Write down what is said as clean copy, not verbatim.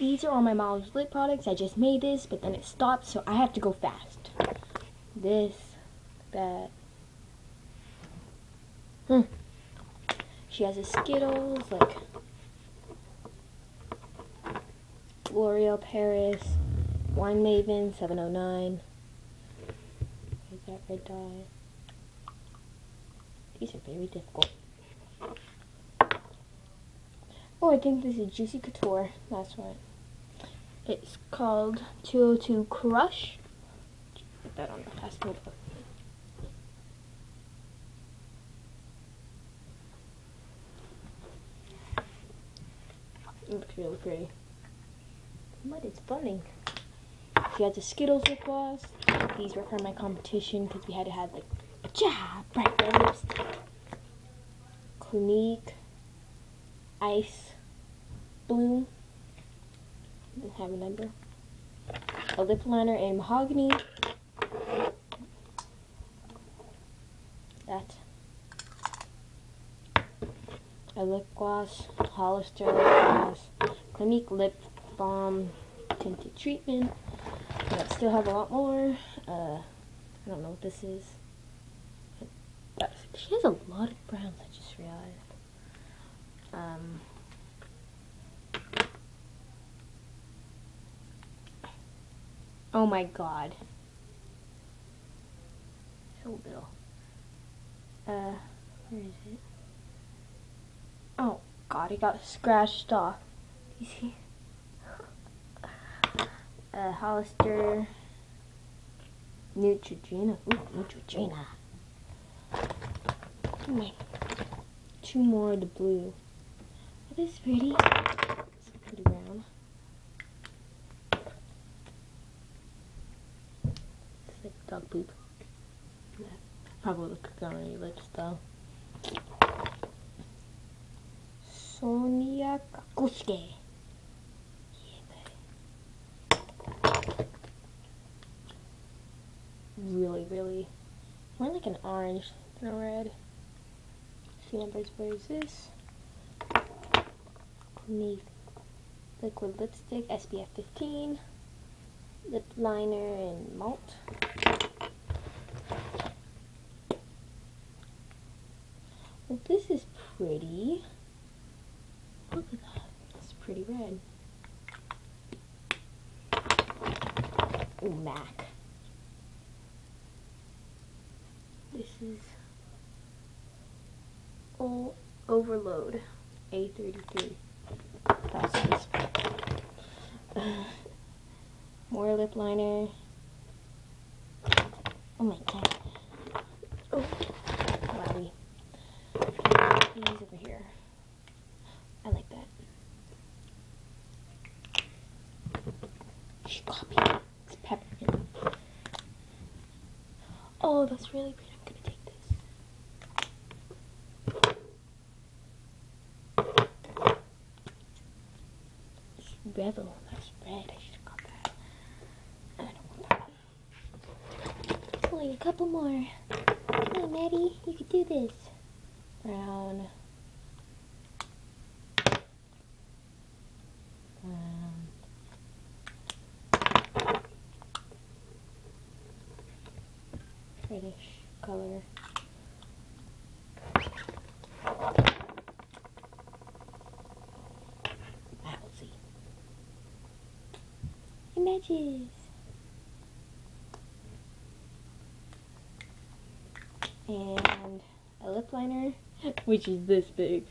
These are all my mom's lip products. I just made this, but then it stopped, so I have to go fast. This, that. She has a Skittles, like L'Oreal Paris, Wine Maven 709. Is that red dye? These are very difficult. Oh, I think this is Juicy Couture. That's right. It's called 202 Crush. Put that on the fast mode. It looks really pretty. But it's funny. She has a Skittles lip gloss. These were for my competition because we had to have like bright red lipstick. Clinique Ice Bloom. Didn't have a number. A lip liner in mahogany. That. A lip gloss. Hollister lip gloss. Clinique lip balm tinted treatment. And I still have a lot more. I don't know what this is. She has a lot of browns, I just realized. Oh my god. So little. Where is it? Oh god, it got scratched off. You see? Hollister Neutrogena. Ooh, Neutrogena. Two more of the blue. Oh, this is pretty. It's pretty brown. It's like dog poop. Probably look good on your lips though. Sonia Kakushke. Really more like an orange than a red. See numbers, where is this? Clinique liquid lipstick, SPF 15, lip liner in malt. Well, this is pretty. Look at that, it's pretty red. Ooh, MAC. This is Overload A33. That's more lip liner. Oh my god. Oh, wowie. These over here. I like that. She copied. It's peppermint. Oh, that's really pretty. I'm gonna take this. Revel. That's red. I should have got that. I don't want that. Only a couple more. Come on, Maddie. You can do this. Brown. Reddish color. Lousy. It matches. And a lip liner, which is this big.